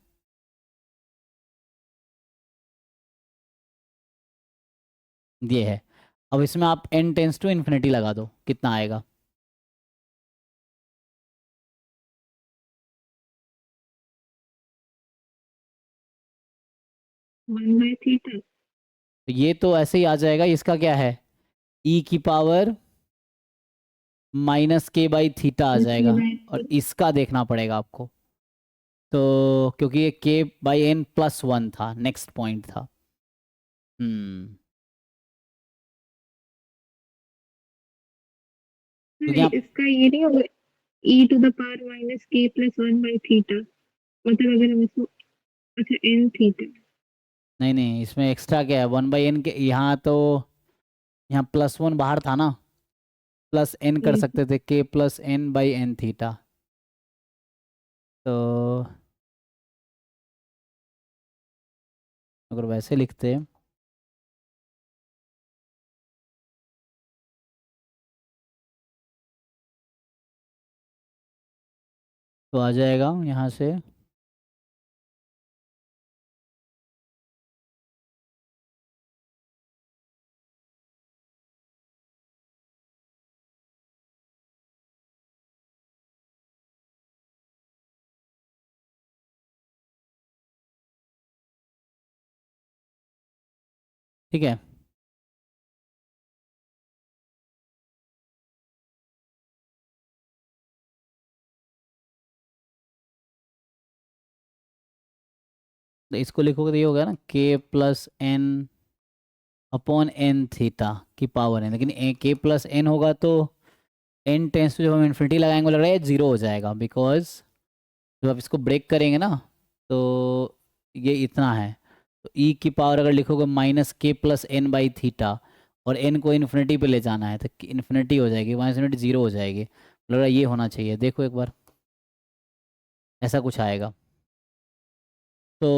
ये है। अब इसमें आप एन टेंस टू इन्फिनिटी लगा दो, कितना आएगा, वन बाई थीटा। तो ये तो ऐसे ही आ जाएगा, इसका क्या है, ई की power minus K by theta आ के जाएगा, बाई और थीटा। इसका देखना पड़ेगा आपको। तो क्योंकि ये के बाई एन प्लस वन था, नेक्स्ट पॉइंट था। क्योंकि आप, इसका ये नहीं होगा, ई टू द पावर माइनस के प्लस वन बाई थीटा, मतलब अगर हम इसको, अच्छा एन थीटा। नहीं नहीं, इसमें एक्स्ट्रा क्या है, वन बाई एन के, यहाँ तो यहाँ प्लस वन बाहर था ना, प्लस एन कर ये सकते थे, K plus N by N theta. तो अगर वैसे लिखते तो आ जाएगा यहाँ से ठीक है। तो इसको लिखोगे तो ये होगा ना K plus N upon N theta की पावर एन, लेकिन के प्लस एन होगा तो एन टेंस टू जब हम इन्फिनिटी लगाएंगे वो लग रहा है जीरो हो जाएगा, बिकॉज जब आप इसको ब्रेक करेंगे ना तो ये इतना है। तो ई की पावर अगर लिखोगे माइनस के प्लस एन बाई थीटा और एन को इन्फिनिटी पे ले जाना है तो इन्फिनिटी हो जाएगी, माइनस इन्फिनिटी जीरो हो जाएगी। लग रहा है ये होना चाहिए, देखो एक बार ऐसा कुछ आएगा। तो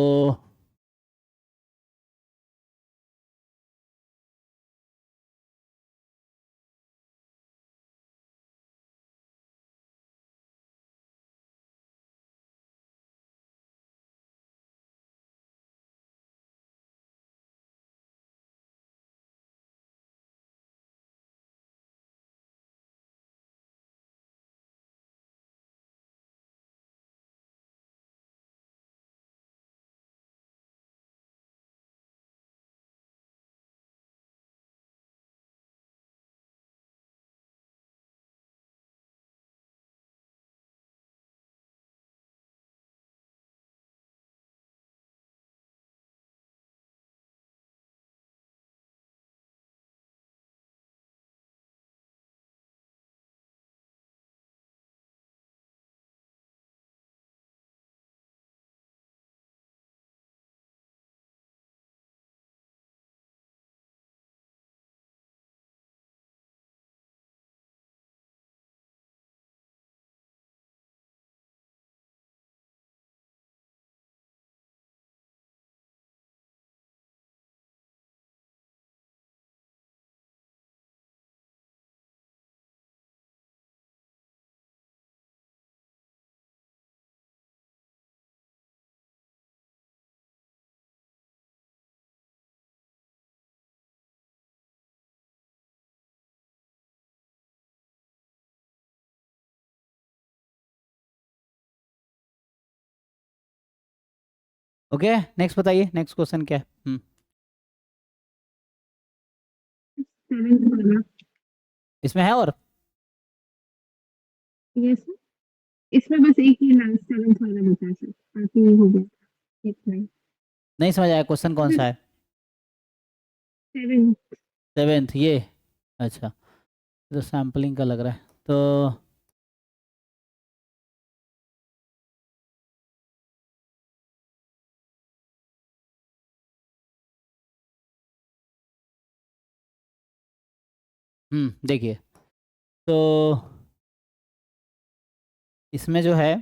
ओके, नेक्स्ट बताइए, नेक्स्ट क्वेश्चन क्या है? सेवेंथ वाला। इसमें है और यस, इसमें बस एक ही लास्ट सेवेंथ वाला बचा सर, बाकी हो गया एक लाइन। नहीं समझ आया, क्वेश्चन कौन सा है? सेवन। सेवेंथ ये? अच्छा, तो सैम्पलिंग का लग रहा है तो देखिए, तो इसमें जो है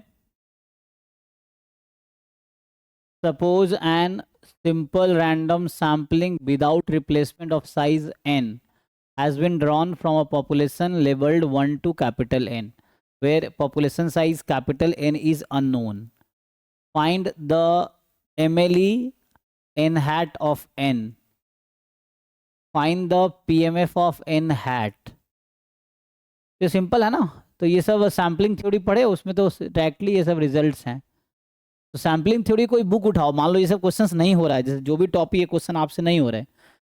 suppose N simple random sampling without replacement of size n has been drawn from a population labeled 1 to capital N, where population size capital N is unknown. Find the MLE n hat of n. Find the PMF of n hat. ये simple है ना? तो ये सब sampling theory पढ़े, उसमें तो directly ये सब रिजल्ट्स हैं। तो सैम्पलिंग थ्योरी कोई बुक उठाओ, मान लो ये सब क्वेश्चंस नहीं हो रहा है, जैसे जो भी टॉपिक ये क्वेश्चन आपसे नहीं हो रहे,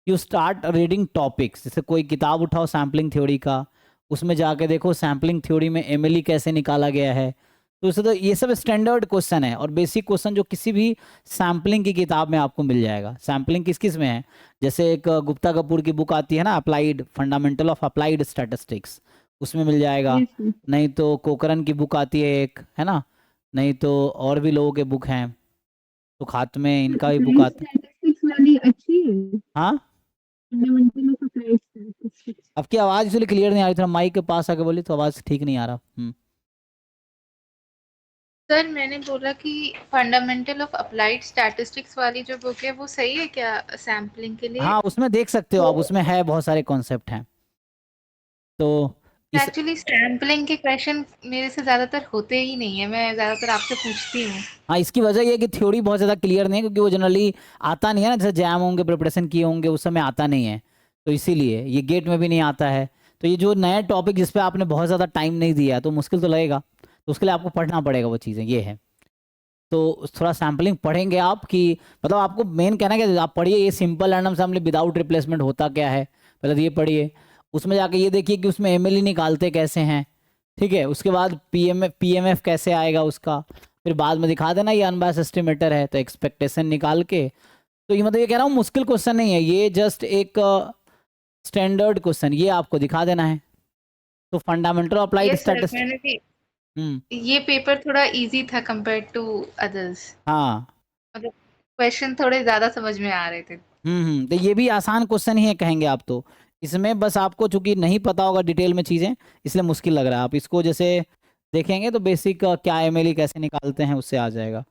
यू स्टार्ट रीडिंग टॉपिक्स। जैसे कोई किताब उठाओ सैम्पलिंग थ्योरी का, उसमें जाके देखो सैम्पलिंग थ्योरी में एमएलई कैसे निकाला गया है। तो इससे तो ये सब स्टैंडर्ड क्वेश्चन है और बेसिक क्वेश्चन जो किसी भी सैम्पलिंग की किताब में आपको मिल जाएगा। सैम्पलिंग किस किस में है, जैसे एक गुप्ता कपूर की बुक आती है ना, applied fundamental of applied statistics, उसमें मिल जाएगा। Yes sir. नहीं तो कोकरन की बुक आती है एक, है ना? नहीं तो और भी लोगों के बुक हैं, तो खात में इनका भी बुक अप्लाइड आता है। स्टैटिस्टिक्स वाली अच्छी है। हाँ, फंडामेंटल ऑफ अप्लाइड स्टैटिस्टिक्स। आपकी आवाज़ इसलिए क्लियर नहीं आ रही, थोड़ा माइक के पास आके बोली तो आवाज़ ठीक नहीं आ रहा। सर मैंने बोला कि फंडामेंटल ऑफ अप्लाइड स्टैटिस्टिक्स वाली जो बुक है वो सही है क्या सैम्पलिंग के लिए? हाँ उसमें देख सकते हो तो आप, उसमें है बहुत सारे कॉन्सेप्ट हैं। तो इस एक्चुअली सैम्पलिंग के क्वेश्चन मेरे से ज्यादातर होते ही नहीं है, मैं ज्यादातर आपसे पूछती हूँ। हाँ इसकी वजह ये है कि थ्योरी बहुत ज़्यादा क्लियर नहीं है, क्योंकि वो जनरली आता नहीं है ना, जैसे जैम होंगे प्रिपरेशन किए होंगे उस समय आता नहीं है, तो इसीलिए ये गेट में भी नहीं आता है। तो ये जो नया टॉपिक जिस पे आपने बहुत ज़्यादा टाइम नहीं दिया है, तो मुश्किल तो लगेगा, तो उसके लिए आपको पढ़ना पड़ेगा वो चीज़ें, ये है। तो थोड़ा सैम्पलिंग पढ़ेंगे आप कि मतलब आपको मेन कहना है कि आप पढ़िए ये simple random sampling without replacement होता क्या है, पहले तो ये पढ़िए। उसमें जाके ये देखिए कि उसमें एमएलई निकालते कैसे हैं, ठीक है। उसके बाद पीएमएफ कैसे आएगा उसका, फिर बाद में दिखा देना ये अनबायस्ड एस्टिमेटर है, तो एक्सपेक्टेशन निकाल के। तो ये मतलब ये कह रहा हूँ मुश्किल क्वेश्चन नहीं है ये, जस्ट एक स्टैंडर्ड क्वेश्चन ये आपको दिखा देना है। तो fundamental applied yes sir, statistics. मैंने भी हम्म। ये पेपर थोड़ा इजी था कंपेयर टू अदर्स, हाँ। मतलब क्वेश्चन थोड़े ज्यादा समझ में आ रहे थे। तो ये भी आसान क्वेश्चन ही है कहेंगे आप तो। इसमें बस आपको चूंकि नहीं पता होगा डिटेल में चीज़ें, इसलिए मुश्किल लग रहा है। आप इसको जैसे देखेंगे तो बेसिक क्या एमएलई कैसे निकालते हैं उससे आ जाएगा।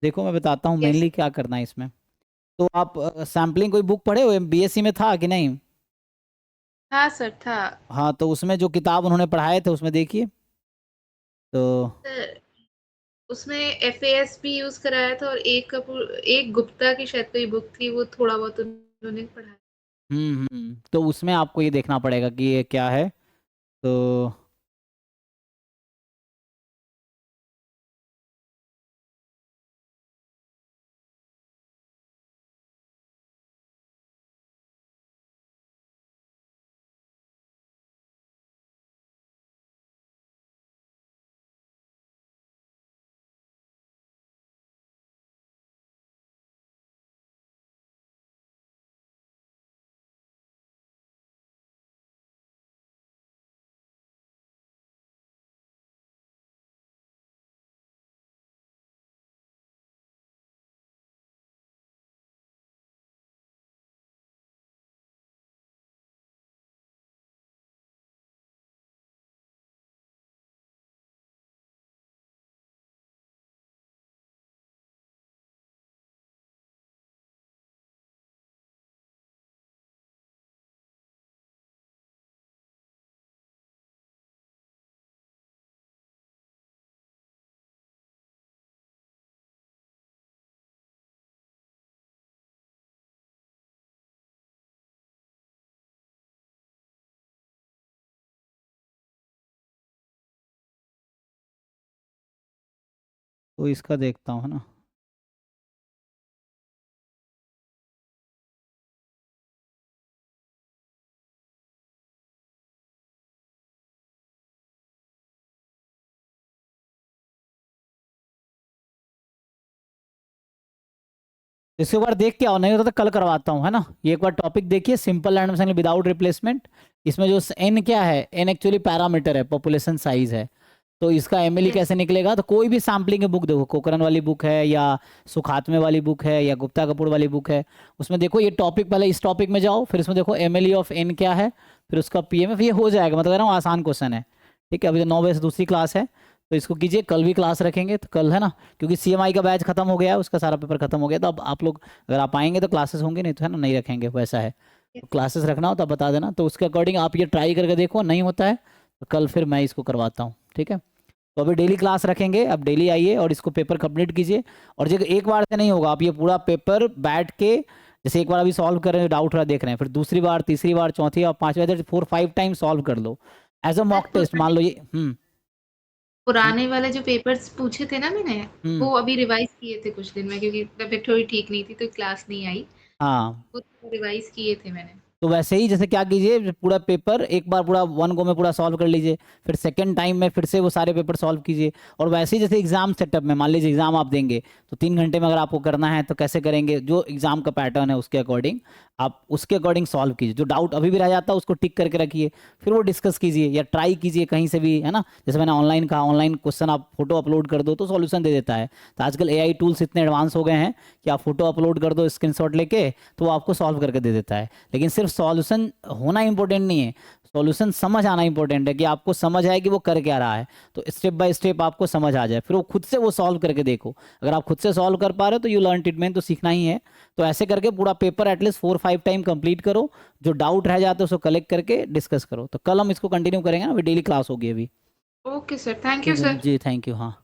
देखो मैं बताता हूँ यस। मेनली क्या करना है इसमें। तो आप सैम्पलिंग कोई बुक पढ़े हुए बीएससी में था कि नहीं? हाँ सर था। हाँ तो उसमें जो किताब उन्होंने पढ़ाए थे उसमें देखिए। तो सर उसमें एफएएस भी यूज कराया था और एक गुप्ता की शायद कोई बुक थी, वो थोड़ा बहुत उन्होंने पढ़ाया। तो उसमें आपको ये देखना पड़ेगा कि ये क्या है। तो इसका देखता हूँ है ना। इसके बार देख के आओ, नहीं होता तो कल करवाता हूँ है ना। ये एक बार टॉपिक देखिए simple random sampling without replacement. इसमें जो एन क्या है, एन एक्चुअली पैरामीटर है, पॉपुलेशन साइज है। तो इसका एमएलई यस। कैसे निकलेगा, तो कोई भी सैम्पलिंग की बुक देखो, कोकरन वाली बुक है या सुखात्मे वाली बुक है या गुप्ता कपूर वाली बुक है, उसमें देखो ये टॉपिक, पहले इस टॉपिक में जाओ, फिर इसमें देखो एमएलई ऑफ एन क्या है, फिर उसका पीएमएफ, ये हो जाएगा। मतलब कह रहा हूँ आसान क्वेश्चन है। ठीक है, अभी तो 9 बजे से दूसरी क्लास है, तो इसको कीजिए। कल भी क्लास रखेंगे तो कल है ना, क्योंकि सीएमआई का बैच खत्म हो गया है, उसका सारा पेपर खत्म हो गया, तो अब आप लोग अगर आप आएंगे तो क्लासेस होंगे, नहीं तो है ना नहीं रखेंगे, वैसा है। तो क्लासेस रखना हो तो आप बता देना, तो उसके अकॉर्डिंग आप ये ट्राई करके देखो, नहीं होता है तो कल फिर मैं इसको करवाता हूँ, ठीक है। तो अभी डेली क्लास रखेंगे, अब डेली आइए और इसको पेपर कंप्लीट कीजिए। और जो एक बार से नहीं होगा, आप ये पूरा पेपर बैठ के, जैसे एक बार अभी सॉल्व कर रहे हैं, डाउट रहा देख रहे हैं, फिर दूसरी बार, तीसरी बार, चौथी और पांचवी बार, 4-5 टाइम सॉल्व कर लो as a sir mock test, मान लो ये। पुराने वाले जो पेपर्स पूछे थे ना मैंने, हम्म। वो अभी रिवाइज किए थे कुछ दिन में, क्योंकि तबीयत थोड़ी ठीक नहीं थी तो क्लास नहीं आई। हाँ वो रिवाइज किए थे मैंने। तो वैसे ही जैसे क्या कीजिए, पूरा पेपर एक बार पूरा वन गो में पूरा सॉल्व कर लीजिए, फिर सेकंड टाइम में फिर से वो सारे पेपर सॉल्व कीजिए। और वैसे ही जैसे एग्जाम सेटअप में, मान लीजिए एग्जाम आप देंगे तो 3 घंटे में अगर आपको करना है तो कैसे करेंगे, जो एग्जाम का पैटर्न है उसके अकॉर्डिंग आप उसके अकॉर्डिंग सॉल्व कीजिए। जो डाउट अभी भी रह जाता है उसको टिक करके रखिए, फिर वो डिस्कस कीजिए या ट्राई कीजिए कहीं से भी, है ना। जैसे मैंने ऑनलाइन कहा, ऑनलाइन क्वेश्चन आप फोटो अपलोड कर दो तो सॉल्यूशन दे देता है। तो आजकल एआई टूल्स इतने एडवांस हो गए हैं कि आप फोटो अपलोड कर दो स्क्रीनशॉट लेके, तो वो आपको सॉल्व करके दे देता है। लेकिन सिर्फ सिर्फ सॉल्यूशन होना इंपॉर्टेंट नहीं है, सॉल्यूशन समझ आना इंपॉर्टेंट है, कि आपको समझ आए कि वो कर क्या रहा है, तो स्टेप बाय स्टेप आपको समझ आ जाए, फिर वो खुद से वो सॉल्व करके देखो। अगर आप खुद से सॉल्व कर पा रहे हो तो यू लर्न इट, में तो सीखना ही है। तो ऐसे करके पूरा पेपर एटलीस्ट 4-5 टाइम कंप्लीट करो, जो डाउट रह जाते हैं उसको कलेक्ट करके डिस्कस करो। तो कल हम इसको कंटिन्यू करेंगे ना, अभी डेली क्लास होगी अभी। ओके सर, थैंक यू ठीक है सर। Ji, thank you. हाँ।